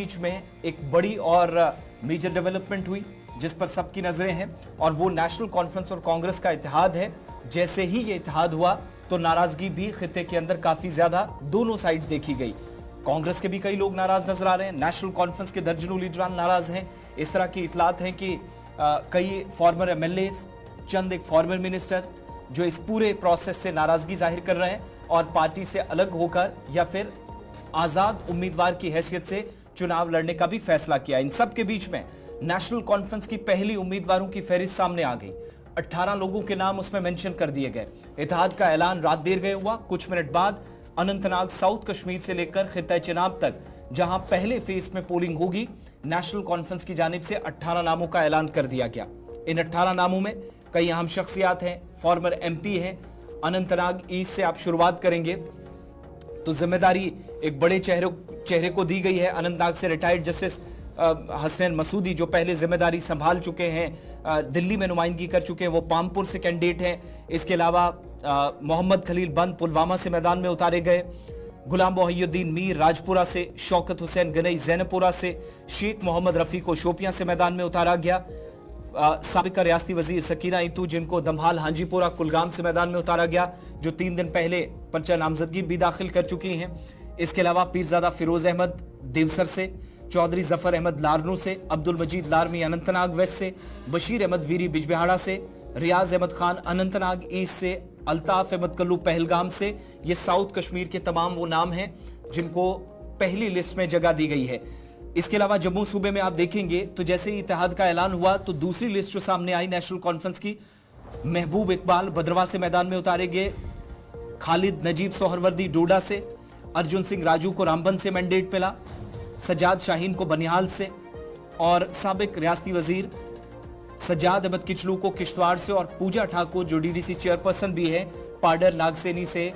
बीच में एक बड़ी और मेजर डेवलपमेंट हुई जिस पर सबकी नजरें हैं और वो नेशनल कॉन्फ्रेंस और कांग्रेस का इत्तेहाद है। जैसे ही ये इत्तेहाद हुआ तो नाराजगी भी खित्ते के अंदर काफी ज्यादा दोनों साइड देखी गई। कांग्रेस के भी कई लोग नाराज नजर आ रहे हैं, नेशनल कॉन्फ्रेंस के दर्जनों लीडरान नाराज हैं। इस तरह की इतलात हैं कि कई फॉर्मर एमएलए, चंद एक फॉर्मर मिनिस्टर जो इस पूरे प्रोसेस से नाराजगी जाहिर कर रहे हैं और पार्टी से अलग होकर या फिर आजाद उम्मीदवार की हैसियत से चुनाव लड़ने का भी फैसला किया। इन सब के बीच में नेशनल कॉन्फ्रेंस की पहली उम्मीदवारों की फहरिस्त सामने आ गई। 18 लोगों के नाम उसमें मेंशन कर दिए गए। इत्तेहाद का ऐलान रात देर गए हुआ। कुछ मिनट बाद अनंतनाग, साउथ कश्मीर से लेकर खित्ता चिनाब तक जहां पहले फेज में पोलिंग होगी, नेशनल कॉन्फ्रेंस की जानिब से 18 नामों का ऐलान कर दिया गया। इन 18 नामों में कई अहम शख्सियात हैं, फॉर्मर एमपी हैं। अनंतनाग ईस्ट से आप शुरुआत करेंगे तो जिम्मेदारी एक बड़े चेहरे को दी गई है। अनंतनाग से रिटायर्ड जस्टिस हसनैन मसूदी जो पहले जिम्मेदारी संभाल चुके हैं, दिल्ली में नुमाइंदगी कर चुके हैं, वो पामपुर से कैंडिडेट हैं। इसके अलावा मोहम्मद खलील बंद पुलवामा से मैदान में उतारे गए। गुलाम मोहिउद्दीन मीर राजपुरा से, शौकत हुसैन गनई जैनपुरा से, शेख मोहम्मद रफी को शोपियां से मैदान में उतारा गया। साबिका रियासती वजीर सकीना ईतू जिनको दमहाल, हांजीपुरा, कुलगाम से मैदान में उतारा गया, जो 3 दिन पहले पर्चा नामजदगी भी दाखिल कर चुकी हैं। इसके अलावा पीरजादा फिरोज अहमद देवसर से, चौधरी जफर अहमद लारनू से, अब्दुल मजीद लारमी अनंतनाग वेस्ट से, बशीर अहमद वीरी बिजबिहाड़ा से, रियाज अहमद खान अनंतनाग ईस्ट से, अल्ताफ अहमद कल्लू पहलगाम से। ये साउथ कश्मीर के तमाम वो नाम हैं जिनको पहली लिस्ट में जगह दी गई है। इसके अलावा जम्मू सूबे में आप देखेंगे तो जैसे ही इत्तेहाद का ऐलान हुआ तो दूसरी लिस्ट जो सामने आई नेशनल कॉन्फ्रेंस की, महबूब इकबाल भद्रवाह से मैदान में उतारे गए, खालिद नजीब सोहरवर्दी डोडा से, अर्जुन सिंह राजू को रामबन से मैंडेट मिला, सज्जाद शाहीन को बनिहाल से और साबिक रियासती वजीर सज्जाद अहमद किचलू को किश्तवाड़ से और पूजा ठाकुर जो डीडीसी चेयरपर्सन भी है पाडर नागसेनी से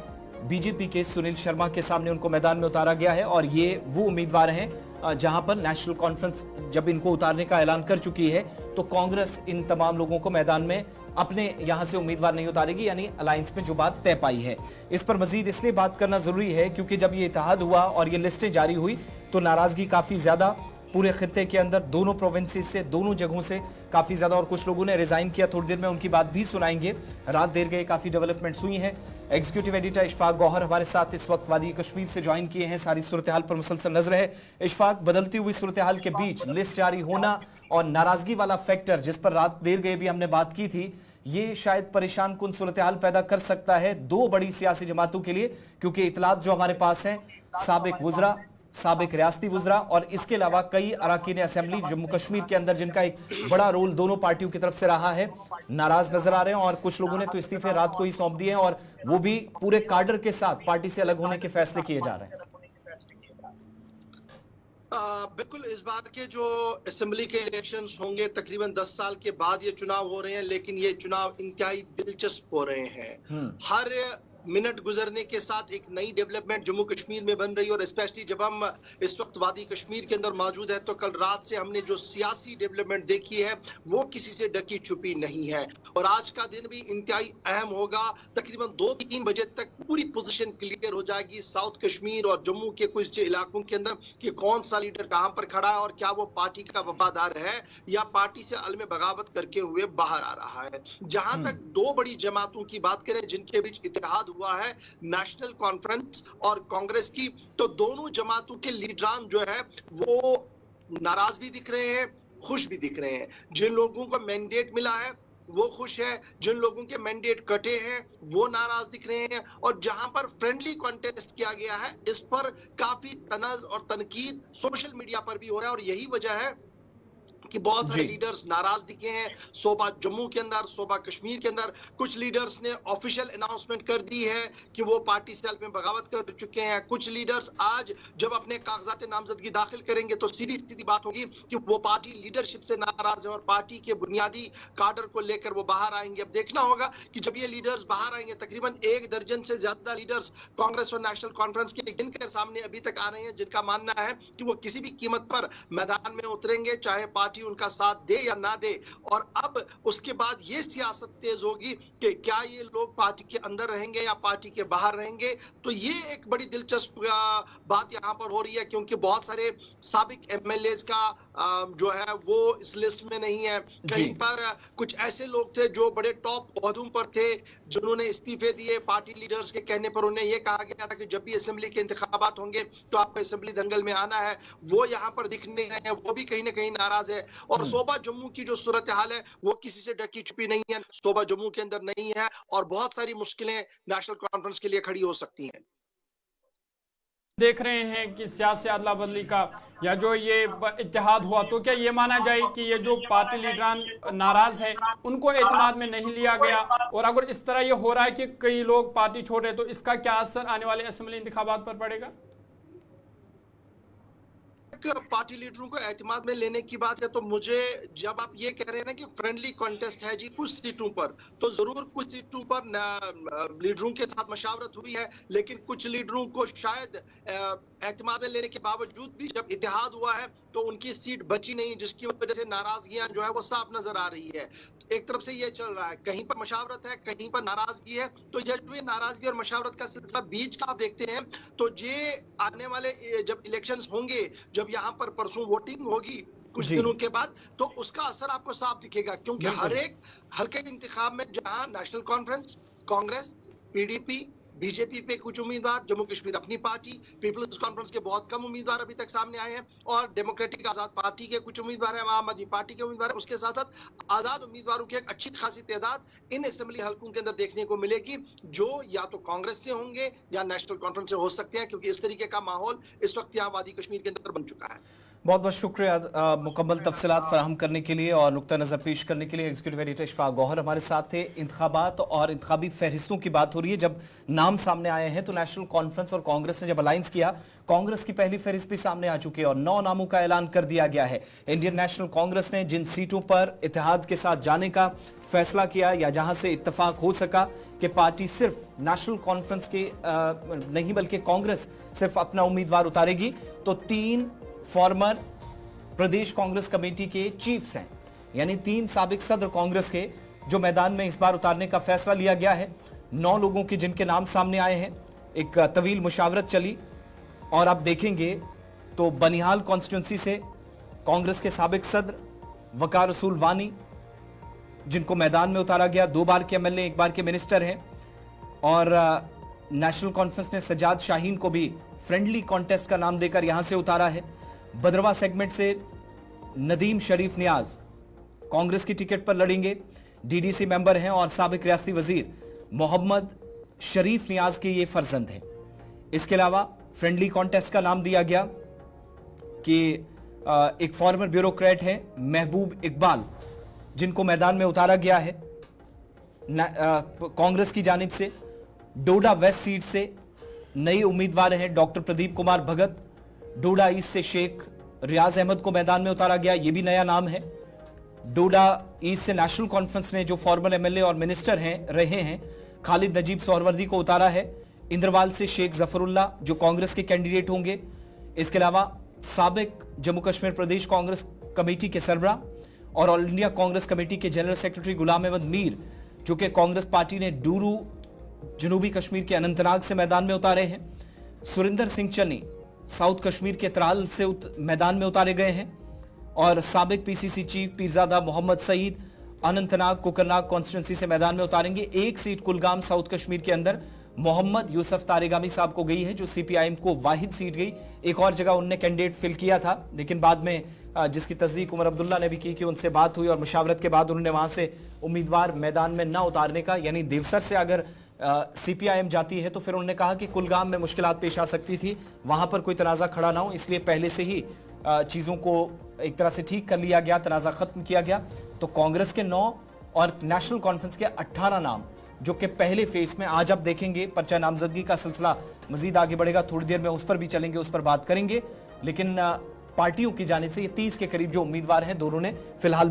बीजेपी के सुनील शर्मा के सामने उनको मैदान में उतारा गया है। और ये वो उम्मीदवार हैं जहां पर नेशनल कॉन्फ्रेंस जब इनको उतारने का ऐलान कर चुकी है तो कांग्रेस इन तमाम लोगों को मैदान में अपने यहां से उम्मीदवार नहीं उतारेगी, यानी अलायंस में जो बात तय पाई है। इस पर मजीद इसलिए बात करना जरूरी है क्योंकि जब ये इत्तेहाद हुआ और ये लिस्टें जारी हुई तो नाराजगी काफी ज्यादा पूरे खित्ते के अंदर दोनों प्रोविंसेस से, दोनों जगहों से काफी ज्यादा, और कुछ लोगों ने रिजाइन किया। थोड़ी देर में उनकी बात भी सुनाएंगे। रात देर गए काफी डेवलपमेंट्स हुई हैं। एग्जीक्यूटिव एडिटर इशफाक गौहर हमारे साथ इस वक्त वादी कश्मीर से ज्वाइन किए हैं। सारी सूरत हाल पर मुसलसल नजर है। इशफाक, बदलती हुई सूरत हाल के बीच लिस्ट जारी होना और नाराजगी वाला फैक्टर जिस पर रात देर गए भी हमने बात की थी, ये शायद परेशान कुन सूरत हाल पैदा कर सकता है दो बड़ी सियासी जमातों के लिए, क्योंकि इतलात जो हमारे पास है साबिक वुजरा, साबिक रियासती वुजरा और इसके अलावा कई अराकीन असेंबली जम्मू कश्मीर के अंदर जिनका एक बड़ा रोल दोनों पार्टियों की तरफ से रहा है, नाराज नजर आ रहे हैं। और कुछ लोगों ने तो इस्तीफे रात को ही सौंप दिए हैं और वो भी पूरे काडर के साथ पार्टी से अलग होने के फैसले किए जा रहे हैं। बिल्कुल, इस बार के जो असेंबली के इलेक्शंस होंगे तकरीबन 10 साल के बाद ये चुनाव हो रहे हैं, लेकिन ये चुनाव इंतहाई दिलचस्प हो रहे हैं। हर मिनट गुजरने के साथ एक नई डेवलपमेंट जम्मू कश्मीर में बन रही है और स्पेशली जब हम इस वक्त वादी कश्मीर के अंदर मौजूद है तो कल रात से हमने जो सियासी डेवलपमेंट देखी है वो किसी से ढकी छुपी नहीं है और आज का दिन भी इंतहाई अहम होगा। तकरीबन 2-3 बजे तक पूरी पोजीशन क्लियर हो जाएगी साउथ कश्मीर और जम्मू के कुछ इलाकों के अंदर कि कौन सा लीडर कहां पर खड़ा है और क्या वो पार्टी का वफादार है या पार्टी से अलम बगावत करके हुए बाहर आ रहा है। जहां तक दो बड़ी जमातों की बात करें जिनके बीच इत्तेहाद हुआ है, नेशनल कॉन्फ्रेंस और कांग्रेस की, तो दोनों जमातों के लीडरान जो है वो नाराज भी दिख रहे हैं, खुश भी दिख रहे हैं। जिन लोगों को मैंडेट मिला है वो खुश है, जिन लोगों के मैंडेट कटे हैं वो नाराज दिख रहे हैं और जहां पर फ्रेंडली कॉन्टेस्ट किया गया है इस पर काफी तनज और तनकीद सोशल मीडिया पर भी हो रहा है और यही वजह है कि बहुत सारे लीडर्स नाराज दिखे हैं। सोबा जम्मू के अंदर, सोबा कश्मीर के अंदर कुछ लीडर्स ने ऑफिशियल अनाउंसमेंट कर दी है कि वो पार्टी से में बगावत कर चुके हैं। कुछ लीडर्स आज जब अपने कागजात नामजदगी दाखिल करेंगे तो सीधी सीधी बात होगी कि वो पार्टी लीडरशिप से नाराज है और पार्टी के बुनियादी काडर को लेकर वो बाहर आएंगे। अब देखना होगा कि जब ये लीडर्स बाहर आएंगे, तकरीबन 1 दर्जन से ज्यादा लीडर्स कांग्रेस और नेशनल कॉन्फ्रेंस के गिनकर सामने अभी तक आ रहे हैं जिनका मानना है कि वो किसी भी कीमत पर मैदान में उतरेंगे, चाहे पार्टी उनका साथ दे या ना दे, और अब उसके बाद ये सियासत तेज होगी कि क्या ये लोग पार्टी के अंदर रहेंगे या पार्टी के बाहर रहेंगे। तो ये एक बड़ी दिलचस्प बात यहाँ पर हो रही है, क्योंकि बहुत सारे साबिक एमएलए का जो है वो इस लिस्ट में नहीं है। कहीं पर कुछ ऐसे लोग थे जो बड़े टॉप ओहदों पर थे, जिन्होंने इस्तीफे दिए। पार्टी लीडर्स के कहने पर उन्हें यह कहा गया था कि जब भी असेंबली के इंतखाबात होंगे तो आपको असेंबली दंगल में आना है। वो यहाँ पर दिख नहीं रहे हैं, वो भी कहीं ना कहीं नाराज है। और सोबा जम्मू की जो सूरत हाल है वो किसी से ढकी छुपी नहीं है, सोबा जम्मू के अंदर नहीं है, और बहुत सारी मुश्किलें नेशनल कॉन्फ्रेंस के लिए खड़ी हो सकती हैं। देख रहे हैं कि सियासी अदला बदली का या जो ये इत्तेहाद हुआ, तो क्या ये माना जाए कि ये जो पार्टी लीडरान नाराज है उनको एतमाद में नहीं लिया गया? और अगर इस तरह ये हो रहा है कि कई लोग पार्टी छोड़ रहे, तो इसका क्या असर आने वाले असेंबली इंतखाबात पर पड़ेगा? पार्टी लीडरों को एतमाद में लेने की बात है, तो मुझे जब आप ये कह रहे हैं ना कि फ्रेंडली कॉन्टेस्ट है जी कुछ सीटों पर, तो जरूर कुछ सीटों पर लीडरों के साथ मशावरत हुई है, लेकिन कुछ लीडरों को शायद एतमाद में लेने के बावजूद भी जब इत्तेहाद हुआ है तो उनकी सीट बची नहीं, जिसकी वजह से नाराजगियां जो है वो साफ नजर आ रही है। एक तरफ से ये चल रहा है, कहीं पर मशावरत है, कहीं पर नाराजगी है। तो ये नाराजगी और मशावरत का सिलसिला बीच का आप देखते हैं, तो ये आने वाले जब इलेक्शंस होंगे, जब यहाँ पर परसों वोटिंग होगी कुछ दिनों के बाद, तो उसका असर आपको साफ दिखेगा। क्योंकि हर एक हल्के इंतखाब में जहां national conference, Congress, PDP, BJP पे कुछ उम्मीदवार, जम्मू कश्मीर अपनी पार्टी, पीपल्स कॉन्फ्रेंस के बहुत कम उम्मीदवार अभी तक सामने आए हैं, और डेमोक्रेटिक आजाद पार्टी के कुछ उम्मीदवार हैं, आम आदमी पार्टी के उम्मीदवार हैं। उसके साथ साथ आजाद उम्मीदवारों की एक अच्छी खासी तादाद इन असेंबली हलकों के अंदर देखने को मिलेगी, जो या तो कांग्रेस से होंगे या नेशनल कॉन्फ्रेंस से हो सकते हैं, क्योंकि इस तरीके का माहौल इस वक्त यहाँ वादी कश्मीर के अंदर बन चुका है। बहुत बहुत शुक्रिया मुकम्मल तफसीलात फराहम करने के लिए और नुक्ता नज़र पेश करने के लिए। एग्जीक्यूटिव एडिटर इशफाक गौहर हमारे साथ थे। इंतखाबात और इंतखाबी फहरिस्तों की बात हो रही है। जब नाम सामने आए हैं तो नेशनल कॉन्फ्रेंस और कांग्रेस ने जब अलायंस किया, कांग्रेस की पहली फहरिस्त भी सामने आ चुकी है और 9 नामों का ऐलान कर दिया गया है। इंडियन नेशनल कांग्रेस ने जिन सीटों पर इत्तेहाद के साथ जाने का फैसला किया या जहां से इत्तेफाक हो सका कि पार्टी सिर्फ नेशनल कॉन्फ्रेंस के नहीं बल्कि कांग्रेस सिर्फ अपना उम्मीदवार उतारेगी, तो 3 फॉर्मर प्रदेश कांग्रेस कमेटी के चीफ्स हैं, यानी 3 साबिक सदर कांग्रेस के, जो मैदान में इस बार उतारने का फैसला लिया गया है। 9 लोगों के जिनके नाम सामने आए हैं। एक तवील मुशावरत चली और आप देखेंगे तो बनिहाल कॉन्स्टिट्यूंसी से कांग्रेस के साबिक सदर वकार रसूल वानी, जिनको मैदान में उतारा गया, 2 बार के एमएलए, 1 बार के मिनिस्टर हैं। और नेशनल कॉन्फ्रेंस ने सजाद शाहीन को भी फ्रेंडली कॉन्टेस्ट का नाम देकर यहां से उतारा है। बदरवा सेगमेंट से नदीम शरीफ नियाज कांग्रेस की टिकट पर लड़ेंगे, डीडीसी मेंबर हैं और साबिक रियासती वजीर मोहम्मद शरीफ नियाज के ये फर्जंद हैं। इसके अलावा फ्रेंडली कॉन्टेस्ट का नाम दिया गया कि एक फॉर्मर ब्यूरोक्रेट हैं महबूब इकबाल, जिनको मैदान में उतारा गया है कांग्रेस की जानिब से। डोडा वेस्ट सीट से नए उम्मीदवार हैं डॉक्टर प्रदीप कुमार भगत। डोडा ईस्ट से शेख रियाज अहमद को मैदान में उतारा गया, यह भी नया नाम है। डोडा ईस्ट से नेशनल कॉन्फ्रेंस ने जो फॉर्मर एमएलए और मिनिस्टर रहे हैं खालिद नजीब सोहरवर्दी को उतारा है। इंद्रवाल से शेख जफरुल्ला जो कांग्रेस के कैंडिडेट होंगे। इसके अलावा साबिक जम्मू कश्मीर प्रदेश कांग्रेस कमेटी के सरबरा और ऑल इंडिया कांग्रेस कमेटी के जनरल सेक्रेटरी गुलाम अहमद मीर, जो कि कांग्रेस पार्टी ने डूरू जनूबी कश्मीर के अनंतनाग से मैदान में उतारे हैं। सुरिंदर सिंह चन्नी साउथ कश्मीर के त्राल से मैदान में उतारे गए हैं और साबिक PCC chief Pirzada Mohammad Saeed Anantnag Kokernag constituency से मैदान में उतारेंगे। 1 सीट कुलगाम साउथ कश्मीर के अंदर मोहम्मद यूसुफ तारेगामी साहब को गई है, जो सीपीआईएम को वाहिद सीट गई। एक और जगह उनने कैंडिडेट फिल किया था, लेकिन बाद में जिसकी तस्दीक उमर अब्दुल्ला ने भी की कि उनसे बात हुई और मुशावरत के बाद उन्होंने वहां से उम्मीदवार मैदान में न उतारने का, यानी देवसर से अगर सीपीआईएम जाती है तो फिर उन्होंने कहा कि कुलगाम में मुश्किलात पेश आ सकती थी, वहां पर कोई तनाज़ा खड़ा ना हो, इसलिए पहले से ही चीज़ों को एक तरह से ठीक कर लिया गया, तनाज़ा खत्म किया गया। तो कांग्रेस के 9 और नेशनल कॉन्फ्रेंस के 18 नाम जो कि पहले फेज में, आज आप देखेंगे पर्चा नामजदगी का सिलसिला मजीद आगे बढ़ेगा, थोड़ी देर में उस पर भी चलेंगे, उस पर बात करेंगे। लेकिन पार्टियों की जानिब से ये 30 के करीब जो उम्मीदवार हैं, दोनों ने फिलहाल